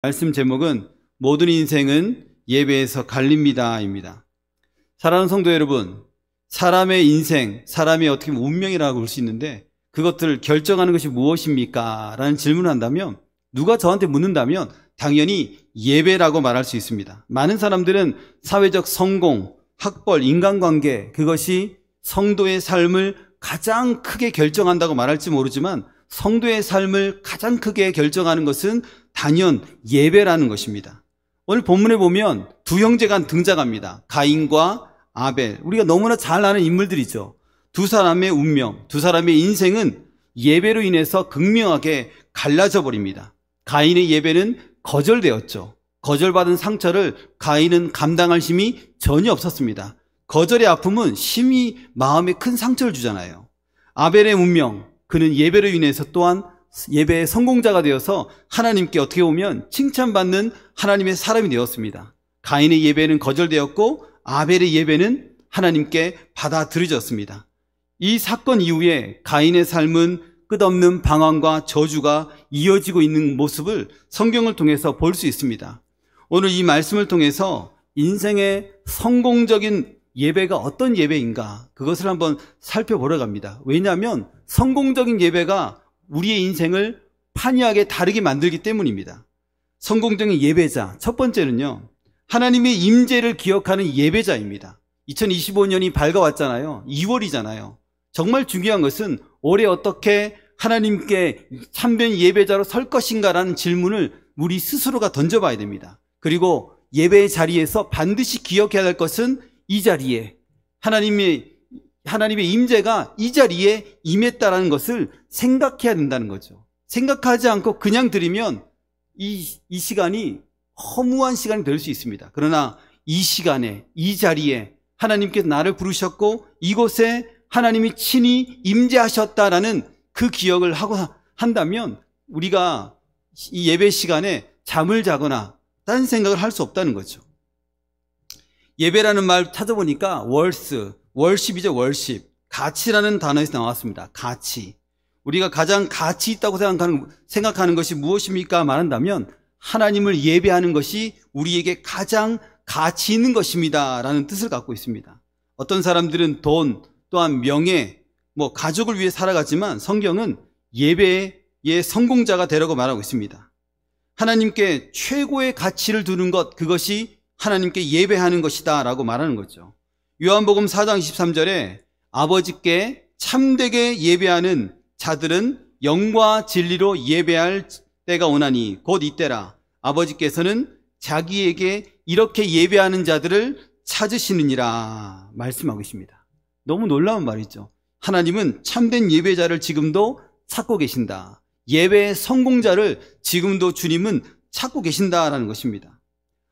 말씀 제목은 모든 인생은 예배에서 갈립니다입니다. 사랑하는 성도 여러분, 사람의 인생, 사람의 어떻게 보면 운명이라고 볼 수 있는데 그것들을 결정하는 것이 무엇입니까? 라는 질문을 한다면, 누가 저한테 묻는다면 당연히 예배라고 말할 수 있습니다. 많은 사람들은 사회적 성공, 학벌, 인간관계, 그것이 성도의 삶을 가장 크게 결정한다고 말할지 모르지만 성도의 삶을 가장 크게 결정하는 것은 단연 예배라는 것입니다. 오늘 본문에 보면 두 형제가 등장합니다. 가인과 아벨. 우리가 너무나 잘 아는 인물들이죠. 두 사람의 운명, 두 사람의 인생은 예배로 인해서 극명하게 갈라져 버립니다. 가인의 예배는 거절되었죠. 거절받은 상처를 가인은 감당할 힘이 전혀 없었습니다. 거절의 아픔은 심히 마음에 큰 상처를 주잖아요. 아벨의 운명, 그는 예배로 인해서 또한 예배의 성공자가 되어서 하나님께 어떻게 보면 칭찬받는 하나님의 사람이 되었습니다. 가인의 예배는 거절되었고 아벨의 예배는 하나님께 받아들여졌습니다. 이 사건 이후에 가인의 삶은 끝없는 방황과 저주가 이어지고 있는 모습을 성경을 통해서 볼 수 있습니다. 오늘 이 말씀을 통해서 인생의 성공적인 예배가 어떤 예배인가, 그것을 한번 살펴보려고 합니다. 왜냐하면 성공적인 예배가 우리의 인생을 판이하게 다르게 만들기 때문입니다. 성공적인 예배자, 첫 번째는요, 하나님의 임재를 기억하는 예배자입니다. 2025년이 밝아왔잖아요. 2월이잖아요. 정말 중요한 것은 올해 어떻게 하나님께 참된 예배자로 설 것인가라는 질문을 우리 스스로가 던져봐야 됩니다. 그리고 예배의 자리에서 반드시 기억해야 할 것은 이 자리에 하나님의 임재가 이 자리에 임했다라는 것을 생각해야 된다는 거죠. 생각하지 않고 그냥 드리면 이 시간이 허무한 시간이 될 수 있습니다. 그러나 이 시간에, 이 자리에 하나님께서 나를 부르셨고 이곳에 하나님이 친히 임재하셨다라는 그 기억을 하고 한다면 우리가 이 예배 시간에 잠을 자거나 딴 생각을 할 수 없다는 거죠. 예배라는 말 찾아보니까 월십이죠. 월십. 가치라는 단어에서 나왔습니다. 가치. 우리가 가장 가치 있다고 생각하는 것이 무엇입니까? 말한다면 하나님을 예배하는 것이 우리에게 가장 가치 있는 것입니다 라는 뜻을 갖고 있습니다. 어떤 사람들은 돈, 또한 명예, 가족을 위해 살아가지만 성경은 예배의 성공자가 되라고 말하고 있습니다. 하나님께 최고의 가치를 두는 것, 그것이 하나님께 예배하는 것이다 라고 말하는 거죠. 요한복음 4장 23절에 아버지께 참되게 예배하는 자들은 영과 진리로 예배할 때가 오나니 곧 이때라. 아버지께서는 자기에게 이렇게 예배하는 자들을 찾으시느니라 말씀하고 있습니다. 너무 놀라운 말이죠. 하나님은 참된 예배자를 지금도 찾고 계신다. 예배의 성공자를 지금도 주님은 찾고 계신다라는 것입니다.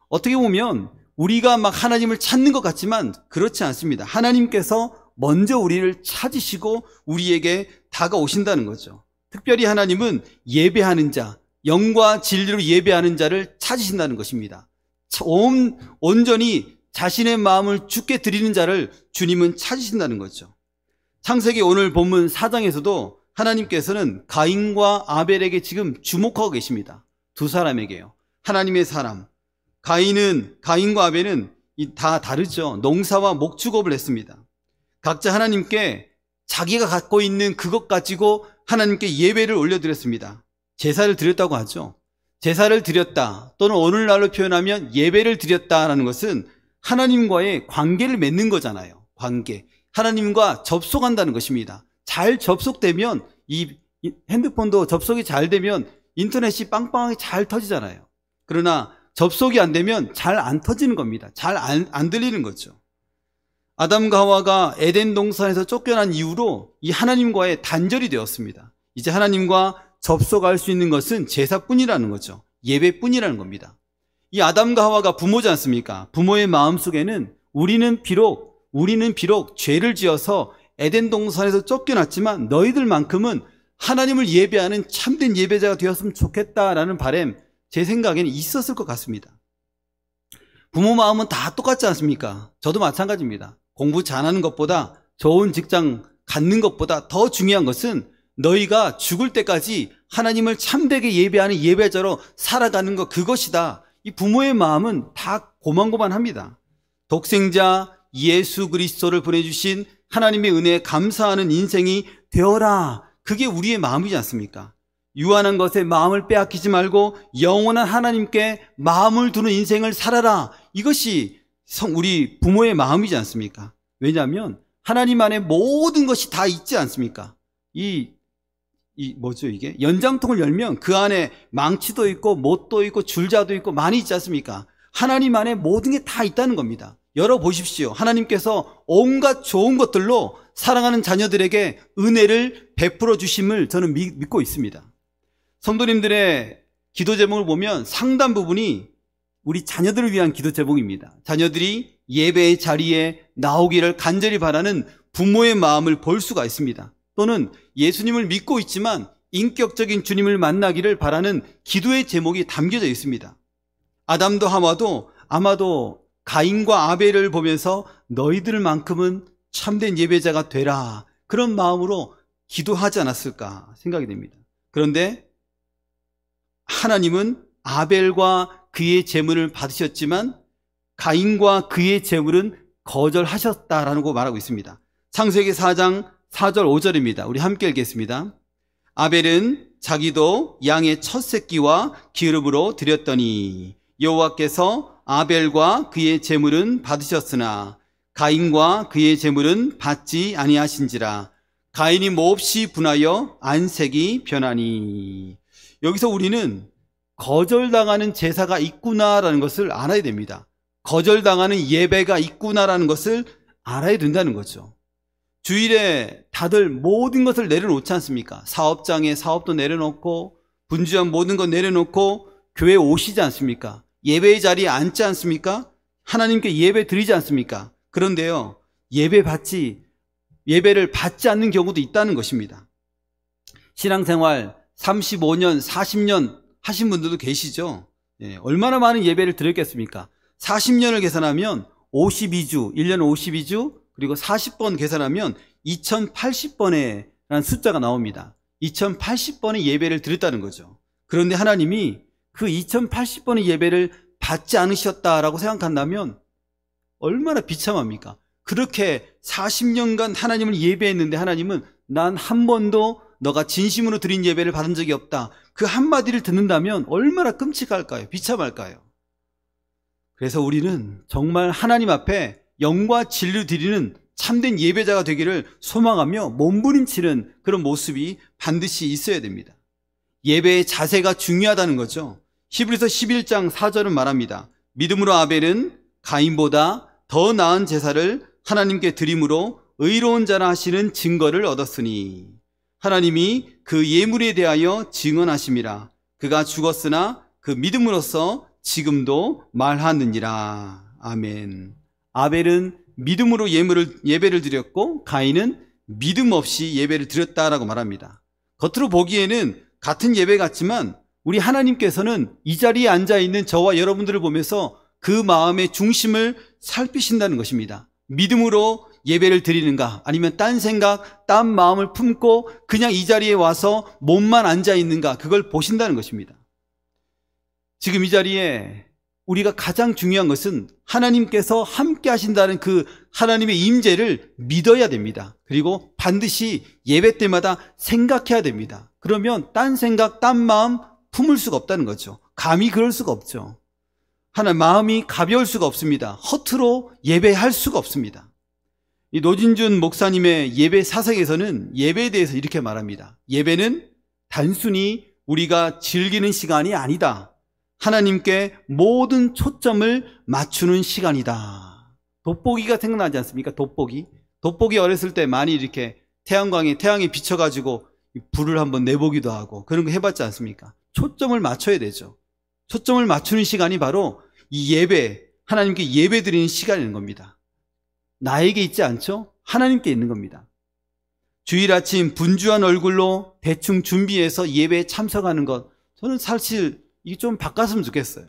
어떻게 보면 우리가 막 하나님을 찾는 것 같지만 그렇지 않습니다. 하나님께서 먼저 우리를 찾으시고 우리에게 다가오신다는 거죠. 특별히 하나님은 예배하는 자, 영과 진리로 예배하는 자를 찾으신다는 것입니다. 온전히 자신의 마음을 주께 드리는 자를 주님은 찾으신다는 거죠. 창세기 오늘 본문 4장에서도 하나님께서는 가인과 아벨에게 지금 주목하고 계십니다. 두 사람에게요. 하나님의 사람. 가인과 아벨은 다 다르죠. 농사와 목축업을 했습니다. 각자 하나님께 자기가 갖고 있는 그것 가지고 하나님께 예배를 올려드렸습니다. 제사를 드렸다고 하죠. 제사를 드렸다, 또는 오늘날로 표현하면 예배를 드렸다라는 것은 하나님과의 관계를 맺는 거잖아요. 관계. 하나님과 접속한다는 것입니다. 잘 접속되면, 이 핸드폰도 접속이 잘 되면 인터넷이 빵빵하게 잘 터지잖아요. 그러나 접속이 안 되면 잘 안 터지는 겁니다. 잘 안 들리는 거죠. 아담과 하와가 에덴 동산에서 쫓겨난 이후로 이 하나님과의 단절이 되었습니다. 이제 하나님과 접속할 수 있는 것은 제사뿐이라는 거죠. 예배뿐이라는 겁니다. 이 아담과 하와가 부모지 않습니까? 부모의 마음속에는 우리는 비록 죄를 지어서 에덴 동산에서 쫓겨났지만 너희들만큼은 하나님을 예배하는 참된 예배자가 되었으면 좋겠다라는 바람, 제 생각에는 있었을 것 같습니다. 부모 마음은 다 똑같지 않습니까? 저도 마찬가지입니다. 공부 잘하는 것보다, 좋은 직장 갖는 것보다 더 중요한 것은 너희가 죽을 때까지 하나님을 참되게 예배하는 예배자로 살아가는 것, 그것이다. 이 부모의 마음은 다 고만고만합니다. 독생자 예수 그리스도를 보내주신 하나님의 은혜에 감사하는 인생이 되어라. 그게 우리의 마음이지 않습니까? 유한한 것에 마음을 빼앗기지 말고 영원한 하나님께 마음을 두는 인생을 살아라. 이것이 우리 부모의 마음이지 않습니까? 왜냐하면 하나님 안에 모든 것이 다 있지 않습니까? 뭐죠 이게? 연장통을 열면 그 안에 망치도 있고 못도 있고 줄자도 있고 많이 있지 않습니까? 하나님 안에 모든 게 다 있다는 겁니다. 열어보십시오. 하나님께서 온갖 좋은 것들로 사랑하는 자녀들에게 은혜를 베풀어 주심을 저는 믿고 있습니다. 성도님들의 기도 제목을 보면 상당 부분이 우리 자녀들을 위한 기도 제목입니다. 자녀들이 예배의 자리에 나오기를 간절히 바라는 부모의 마음을 볼 수가 있습니다. 또는 예수님을 믿고 있지만 인격적인 주님을 만나기를 바라는 기도의 제목이 담겨져 있습니다. 아담도 하와도 아마도 가인과 아벨을 보면서 너희들만큼은 참된 예배자가 되라, 그런 마음으로 기도하지 않았을까 생각이 됩니다. 그런데 하나님은 아벨과 그의 제물을 받으셨지만 가인과 그의 제물은 거절하셨다라는 거 말하고 있습니다. 창세기 4장 4절 5절입니다. 우리 함께 읽겠습니다. 아벨은 자기도 양의 첫 새끼와 기름으로 드렸더니 여호와께서 아벨과 그의 제물은 받으셨으나 가인과 그의 제물은 받지 아니하신지라. 가인이 몹시 분하여 안색이 변하니. 여기서 우리는 거절당하는 제사가 있구나라는 것을 알아야 됩니다. 거절당하는 예배가 있구나라는 것을 알아야 된다는 거죠. 주일에 다들 모든 것을 내려놓지 않습니까? 사업장에 사업도 내려놓고 분주한 모든 것 내려놓고 교회에 오시지 않습니까? 예배의 자리에 앉지 않습니까? 하나님께 예배 드리지 않습니까? 그런데요, 예배를 받지 않는 경우도 있다는 것입니다. 신앙생활 35년, 40년 하신 분들도 계시죠? 얼마나 많은 예배를 드렸겠습니까? 40년을 계산하면 52주, 1년 52주, 그리고 40번 계산하면 2080번에 라는 숫자가 나옵니다. 2080번의 예배를 드렸다는 거죠. 그런데 하나님이 그 2080번의 예배를 받지 않으셨다라고 생각한다면 얼마나 비참합니까? 그렇게 40년간 하나님을 예배했는데 하나님은 난 한 번도 너가 진심으로 드린 예배를 받은 적이 없다, 그 한마디를 듣는다면 얼마나 끔찍할까요? 비참할까요? 그래서 우리는 정말 하나님 앞에 영과 진리를 드리는 참된 예배자가 되기를 소망하며 몸부림치는 그런 모습이 반드시 있어야 됩니다. 예배의 자세가 중요하다는 거죠. 히브리서 11장 4절은 말합니다. 믿음으로 아벨은 가인보다 더 나은 제사를 하나님께 드림으로 의로운 자라 하시는 증거를 얻었으니 하나님이 그 예물에 대하여 증언하심이라. 그가 죽었으나 그 믿음으로써 지금도 말하느니라. 아멘. 아벨은 믿음으로 예배를 드렸고 가인은 믿음 없이 예배를 드렸다라고 말합니다. 겉으로 보기에는 같은 예배 같지만 우리 하나님께서는 이 자리에 앉아있는 저와 여러분들을 보면서 그 마음의 중심을 살피신다는 것입니다. 믿음으로 예배를 드리는가, 아니면 딴 생각, 딴 마음을 품고 그냥 이 자리에 와서 몸만 앉아있는가, 그걸 보신다는 것입니다. 지금 이 자리에 우리가 가장 중요한 것은 하나님께서 함께 하신다는 그 하나님의 임재를 믿어야 됩니다. 그리고 반드시 예배 때마다 생각해야 됩니다. 그러면 딴 생각, 딴 마음 품을 수가 없다는 거죠. 감히 그럴 수가 없죠. 마음이 가벼울 수가 없습니다. 허투루 예배할 수가 없습니다. 이 노진준 목사님의 예배 사색에서는 예배에 대해서 이렇게 말합니다. 예배는 단순히 우리가 즐기는 시간이 아니다. 하나님께 모든 초점을 맞추는 시간이다. 돋보기가 생각나지 않습니까? 돋보기 어렸을 때 많이 이렇게 태양에 비춰가지고 불을 한번 내보기도 하고 그런 거 해봤지 않습니까? 초점을 맞춰야 되죠. 초점을 맞추는 시간이 바로 이 예배, 하나님께 예배 드리는 시간인 겁니다. 나에게 있지 않죠? 하나님께 있는 겁니다. 주일 아침 분주한 얼굴로 대충 준비해서 예배에 참석하는 것, 저는 사실 이게 좀 바꿨으면 좋겠어요.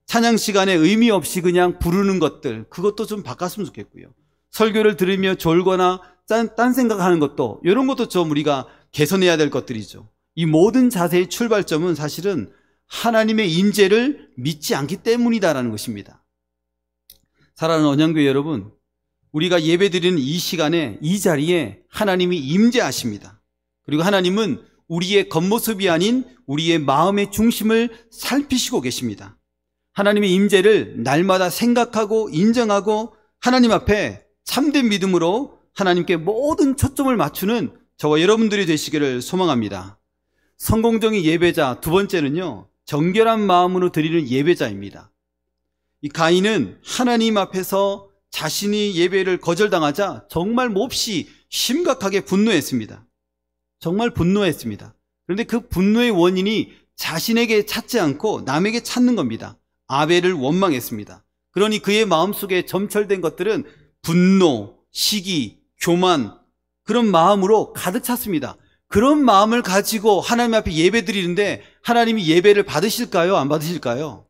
찬양 시간에 의미 없이 그냥 부르는 것들, 그것도 좀 바꿨으면 좋겠고요. 설교를 들으며 졸거나 딴 생각하는 것도, 이런 것도 좀 우리가 개선해야 될 것들이죠. 이 모든 자세의 출발점은 사실은 하나님의 임재를 믿지 않기 때문이다라는 것입니다. 사랑하는 언양교회 여러분, 우리가 예배드리는 이 시간에, 이 자리에 하나님이 임재하십니다. 그리고 하나님은 우리의 겉모습이 아닌 우리의 마음의 중심을 살피시고 계십니다. 하나님의 임재를 날마다 생각하고 인정하고 하나님 앞에 참된 믿음으로 하나님께 모든 초점을 맞추는 저와 여러분들이 되시기를 소망합니다. 성공적인 예배자 두 번째는요, 정결한 마음으로 드리는 예배자입니다. 이 가인은 하나님 앞에서 자신이 예배를 거절당하자 정말 몹시 심각하게 분노했습니다. 정말 분노했습니다. 그런데 그 분노의 원인이 자신에게 찾지 않고 남에게 찾는 겁니다. 아벨을 원망했습니다. 그러니 그의 마음속에 점철된 것들은 분노, 시기, 교만, 그런 마음으로 가득 찼습니다. 그런 마음을 가지고 하나님 앞에 예배 드리는데 하나님이 예배를 받으실까요? 안 받으실까요?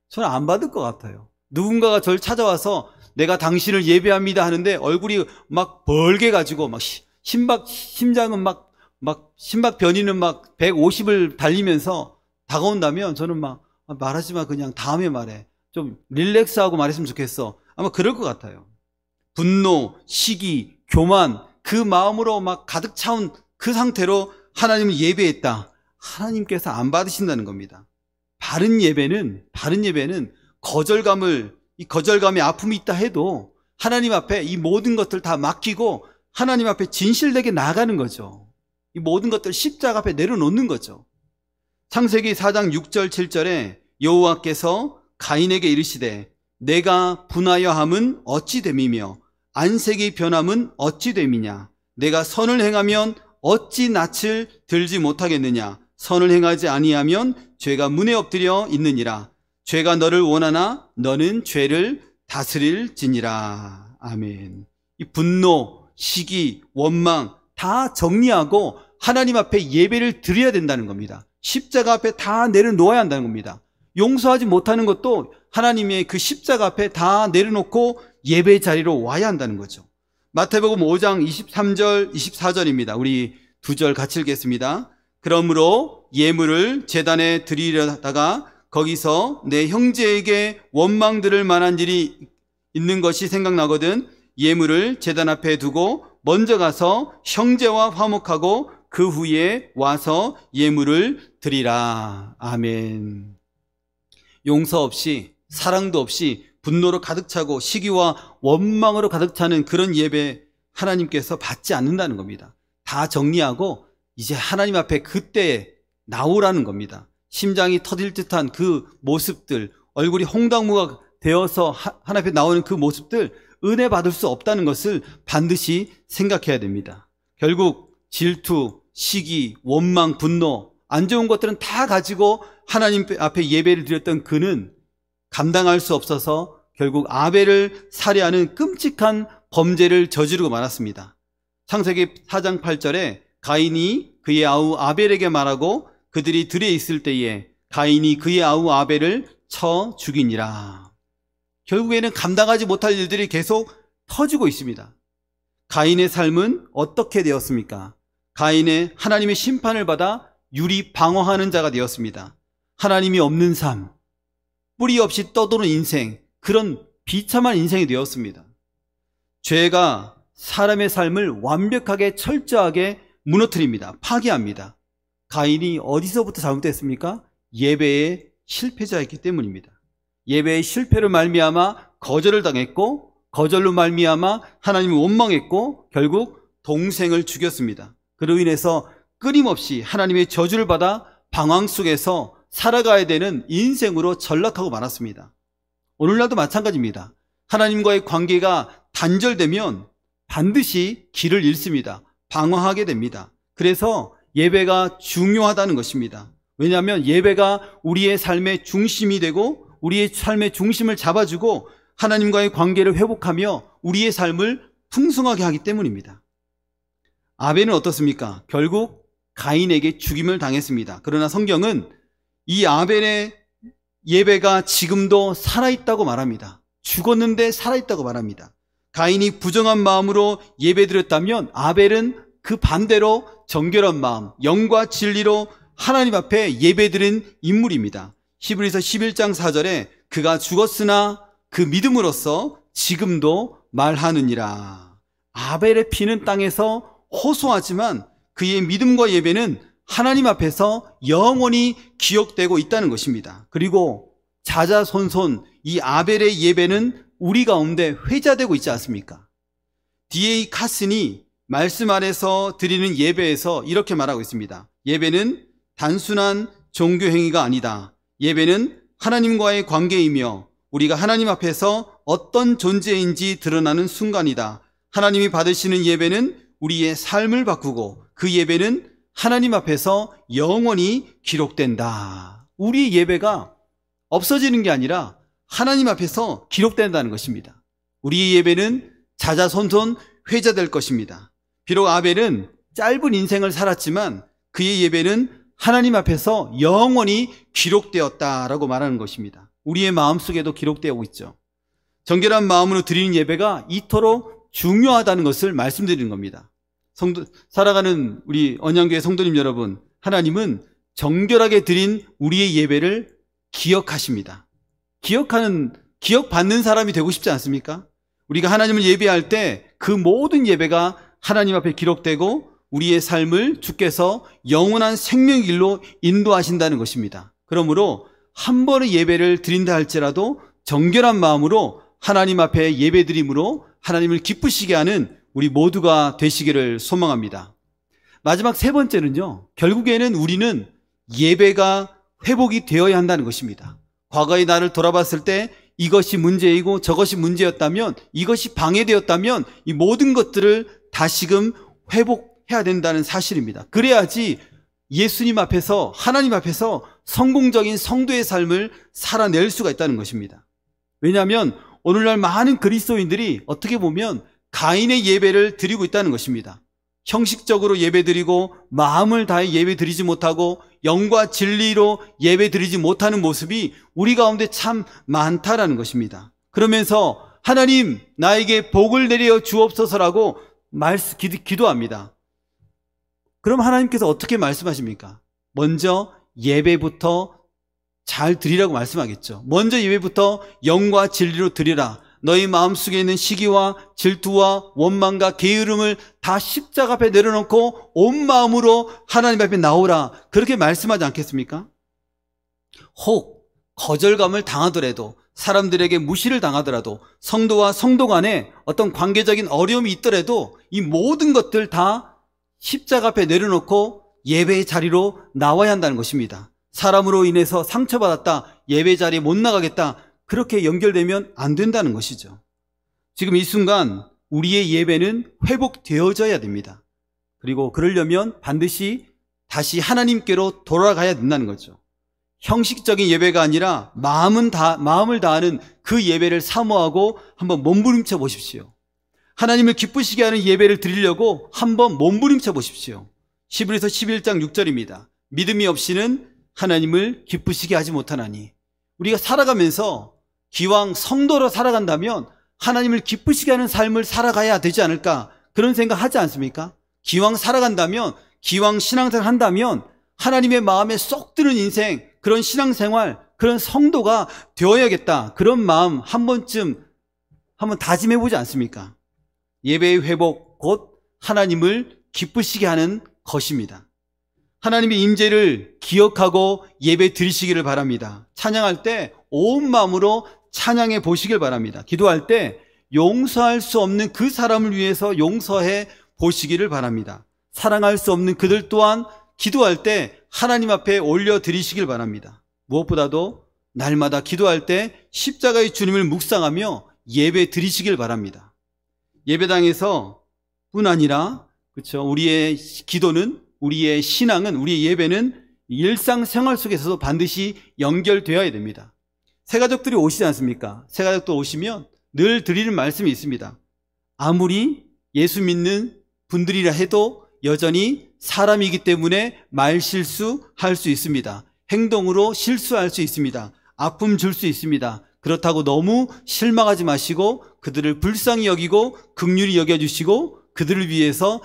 저는 안 받을 것 같아요. 누군가가 저를 찾아와서 내가 당신을 예배합니다 하는데 얼굴이 막 벌게 가지고 막 심장은 막 심박 변이는 막 150을 달리면서 다가온다면 저는 막 말하지 마, 그냥 다음에 말해. 좀 릴렉스하고 말했으면 좋겠어. 아마 그럴 것 같아요. 분노, 시기, 교만, 그 마음으로 막 가득 차온 그 상태로 하나님을 예배했다. 하나님께서 안 받으신다는 겁니다. 바른 예배는 이 거절감의 아픔이 있다 해도 하나님 앞에 이 모든 것들 다 맡기고 하나님 앞에 진실되게 나가는 거죠. 이 모든 것들 십자가 앞에 내려놓는 거죠. 창세기 4장 6절 7절에 여호와께서 가인에게 이르시되 내가 분하여 함은 어찌 됨이며 안색이 변함은 어찌 됨이냐. 내가 선을 행하면 어찌 낯을 들지 못하겠느냐. 선을 행하지 아니하면 죄가 문에 엎드려 있느니라. 죄가 너를 원하나 너는 죄를 다스릴지니라. 아멘. 이 분노, 시기, 원망 다 정리하고 하나님 앞에 예배를 드려야 된다는 겁니다. 십자가 앞에 다 내려놓아야 한다는 겁니다. 용서하지 못하는 것도 하나님의 그 십자가 앞에 다 내려놓고 예배 자리로 와야 한다는 거죠. 마태복음 5장 23절 24절입니다. 우리 두 절 같이 읽겠습니다. 그러므로 예물을 제단에 드리려다가 거기서 내 형제에게 원망 들을 만한 일이 있는 것이 생각나거든 예물을 제단 앞에 두고 먼저 가서 형제와 화목하고 그 후에 와서 예물을 드리라. 아멘. 용서 없이, 사랑도 없이 분노로 가득 차고 시기와 원망으로 가득 차는 그런 예배 하나님께서 받지 않는다는 겁니다. 다 정리하고 이제 하나님 앞에 그때 나오라는 겁니다. 심장이 터질 듯한 그 모습들, 얼굴이 홍당무가 되어서 하나님 앞에 나오는 그 모습들, 은혜 받을 수 없다는 것을 반드시 생각해야 됩니다. 결국 질투, 시기, 원망, 분노, 안 좋은 것들은 다 가지고 하나님 앞에 예배를 드렸던 그는 감당할 수 없어서 결국 아벨을 살해하는 끔찍한 범죄를 저지르고 말았습니다. 창세기 4장 8절에 가인이 그의 아우 아벨에게 말하고 그들이 들에 있을 때에 가인이 그의 아우 아벨을 쳐 죽이니라. 결국에는 감당하지 못할 일들이 계속 터지고 있습니다. 가인의 삶은 어떻게 되었습니까? 가인의 하나님의 심판을 받아 유리 방어하는 자가 되었습니다. 하나님이 없는 삶, 뿌리 없이 떠도는 인생, 그런 비참한 인생이 되었습니다. 죄가 사람의 삶을 완벽하게 철저하게 무너뜨립니다. 파괴합니다. 가인이 어디서부터 잘못됐습니까? 예배의 실패자였기 때문입니다. 예배의 실패로 말미암아 거절을 당했고 거절로 말미암아 하나님을 원망했고 결국 동생을 죽였습니다. 그로 인해서 끊임없이 하나님의 저주를 받아 방황 속에서 살아가야 되는 인생으로 전락하고 말았습니다. 오늘날도 마찬가지입니다. 하나님과의 관계가 단절되면 반드시 길을 잃습니다. 방황하게 됩니다. 그래서 예배가 중요하다는 것입니다. 왜냐하면 예배가 우리의 삶의 중심이 되고 우리의 삶의 중심을 잡아주고 하나님과의 관계를 회복하며 우리의 삶을 풍성하게 하기 때문입니다. 아벨은 어떻습니까? 결국 가인에게 죽임을 당했습니다. 그러나 성경은 이 아벨의 예배가 지금도 살아있다고 말합니다. 죽었는데 살아있다고 말합니다. 가인이 부정한 마음으로 예배드렸다면 아벨은 그 반대로 정결한 마음, 영과 진리로 하나님 앞에 예배드린 인물입니다. 히브리서 11장 4절에 그가 죽었으나 그 믿음으로써 지금도 말하느니라. 아벨의 피는 땅에서 호소하지만 그의 믿음과 예배는 하나님 앞에서 영원히 기억되고 있다는 것입니다. 그리고 자자손손 이 아벨의 예배는 우리 가운데 회자되고 있지 않습니까? D.A. 카슨이 말씀 아래서 드리는 예배에서 이렇게 말하고 있습니다. 예배는 단순한 종교 행위가 아니다. 예배는 하나님과의 관계이며 우리가 하나님 앞에서 어떤 존재인지 드러나는 순간이다. 하나님이 받으시는 예배는 우리의 삶을 바꾸고 그 예배는 하나님 앞에서 영원히 기록된다. 우리의 예배가 없어지는 게 아니라 하나님 앞에서 기록된다는 것입니다. 우리의 예배는 자자손손 회자될 것입니다. 비록 아벨은 짧은 인생을 살았지만 그의 예배는 하나님 앞에서 영원히 기록되었다라고 말하는 것입니다. 우리의 마음속에도 기록되고 있죠. 정결한 마음으로 드리는 예배가 이토록 중요하다는 것을 말씀드리는 겁니다. 살아가는 우리 언양교회 성도님 여러분, 하나님은 정결하게 드린 우리의 예배를 기억하십니다. 기억받는 사람이 되고 싶지 않습니까? 우리가 하나님을 예배할 때 그 모든 예배가 하나님 앞에 기록되고 우리의 삶을 주께서 영원한 생명의 길로 인도하신다는 것입니다. 그러므로 한 번의 예배를 드린다 할지라도 정결한 마음으로 하나님 앞에 예배드림으로 하나님을 기쁘시게 하는 우리 모두가 되시기를 소망합니다. 마지막 세 번째는요, 결국에는 우리는 예배가 회복이 되어야 한다는 것입니다. 과거의 나를 돌아봤을 때 이것이 문제이고 저것이 문제였다면, 이것이 방해되었다면 이 모든 것들을 다시금 회복해야 된다는 사실입니다. 그래야지 예수님 앞에서, 하나님 앞에서 성공적인 성도의 삶을 살아낼 수가 있다는 것입니다. 왜냐하면 오늘날 많은 그리스도인들이 어떻게 보면 가인의 예배를 드리고 있다는 것입니다. 형식적으로 예배드리고 마음을 다해 예배드리지 못하고 영과 진리로 예배드리지 못하는 모습이 우리 가운데 참 많다라는 것입니다. 그러면서 하나님 나에게 복을 내려 주옵소서라고 기도합니다. 그럼 하나님께서 어떻게 말씀하십니까? 먼저 예배부터 잘 드리라고 말씀하겠죠. 먼저 예배부터 영과 진리로 드리라. 너희 마음속에 있는 시기와 질투와 원망과 게으름을 다 십자가 앞에 내려놓고 온 마음으로 하나님 앞에 나오라. 그렇게 말씀하지 않겠습니까? 혹 거절감을 당하더라도, 사람들에게 무시를 당하더라도, 성도와 성도 간에 어떤 관계적인 어려움이 있더라도 이 모든 것들 다 십자가 앞에 내려놓고 예배의 자리로 나와야 한다는 것입니다. 사람으로 인해서 상처받았다, 예배 자리에 못 나가겠다, 그렇게 연결되면 안 된다는 것이죠. 지금 이 순간 우리의 예배는 회복되어져야 됩니다. 그리고 그러려면 반드시 다시 하나님께로 돌아가야 된다는 거죠. 형식적인 예배가 아니라 마음을 다하는 그 예배를 사모하고 한번 몸부림쳐 보십시오. 하나님을 기쁘시게 하는 예배를 드리려고 한번 몸부림쳐 보십시오. 히브리서 11장 6절입니다. 믿음이 없이는 하나님을 기쁘시게 하지 못하나니. 우리가 살아가면서 기왕 성도로 살아간다면 하나님을 기쁘시게 하는 삶을 살아가야 되지 않을까, 그런 생각 하지 않습니까? 기왕 살아간다면, 기왕 신앙생활 한다면 하나님의 마음에 쏙 드는 인생, 그런 신앙생활, 그런 성도가 되어야겠다, 그런 마음 한 번쯤 한번 다짐해보지 않습니까? 예배의 회복, 곧 하나님을 기쁘시게 하는 것입니다. 하나님의 임재를 기억하고 예배 드리시기를 바랍니다. 찬양할 때 온 마음으로 찬양해 보시길 바랍니다. 기도할 때 용서할 수 없는 그 사람을 위해서 용서해 보시기를 바랍니다. 사랑할 수 없는 그들 또한 기도할 때 하나님 앞에 올려드리시길 바랍니다. 무엇보다도 날마다 기도할 때 십자가의 주님을 묵상하며 예배 드리시길 바랍니다. 예배당에서 뿐 아니라, 그렇죠, 우리의 기도는, 우리의 신앙은, 우리의 예배는 일상생활 속에서도 반드시 연결되어야 됩니다. 새가족들이 오시지 않습니까? 새가족들 오시면 늘 드리는 말씀이 있습니다. 아무리 예수 믿는 분들이라 해도 여전히 사람이기 때문에 말실수할 수 있습니다. 행동으로 실수할 수 있습니다. 아픔 줄 수 있습니다. 그렇다고 너무 실망하지 마시고 그들을 불쌍히 여기고 긍휼히 여겨주시고 그들을 위해서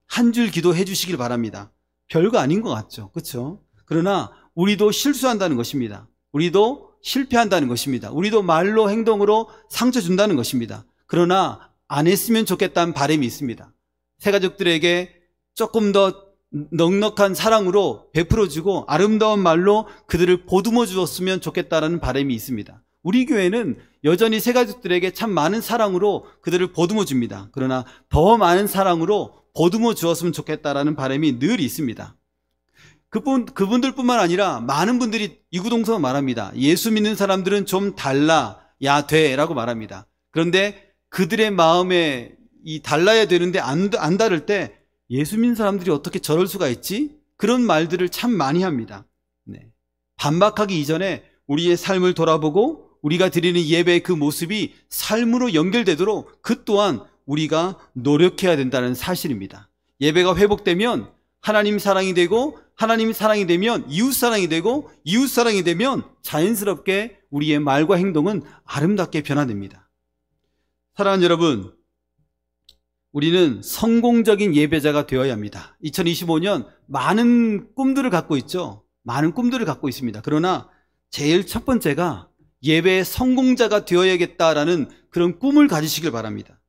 한 줄 기도해 주시길 바랍니다. 별거 아닌 것 같죠. 그렇죠? 그러나 우리도 실수한다는 것입니다. 우리도 실패한다는 것입니다. 우리도 말로 행동으로 상처 준다는 것입니다. 그러나 안 했으면 좋겠다는 바람이 있습니다. 새가족들에게 조금 더 넉넉한 사랑으로 베풀어주고 아름다운 말로 그들을 보듬어 주었으면 좋겠다는 바람이 있습니다. 우리 교회는 여전히 새가족들에게 참 많은 사랑으로 그들을 보듬어 줍니다. 그러나 더 많은 사랑으로 보듬어 주었으면 좋겠다라는 바람이 늘 있습니다. 그분들뿐만 아니라 많은 분들이 이구동성 말합니다. 예수 믿는 사람들은 좀 달라야 돼라고 말합니다. 그런데 그들의 마음에 이 달라야 되는데 안 다를 때 예수 믿는 사람들이 어떻게 저럴 수가 있지? 그런 말들을 참 많이 합니다. 네. 반박하기 이전에 우리의 삶을 돌아보고 우리가 드리는 예배의 그 모습이 삶으로 연결되도록 그 또한 우리가 노력해야 된다는 사실입니다. 예배가 회복되면 하나님 사랑이 되고 하나님 사랑이 되면 이웃 사랑이 되고 이웃 사랑이 되면 자연스럽게 우리의 말과 행동은 아름답게 변화됩니다. 사랑하는 여러분, 우리는 성공적인 예배자가 되어야 합니다. 2025년 많은 꿈들을 갖고 있죠. 많은 꿈들을 갖고 있습니다. 그러나 제일 첫 번째가 예배의 성공자가 되어야겠다라는 그런 꿈을 가지시길 바랍니다.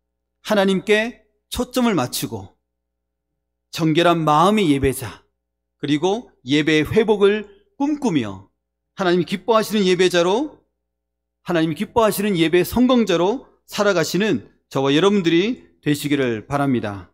하나님께 초점을 맞추고 정결한 마음의 예배자, 그리고 예배의 회복을 꿈꾸며 하나님이 기뻐하시는 예배자로, 하나님이 기뻐하시는 예배의 성공자로 살아가시는 저와 여러분들이 되시기를 바랍니다.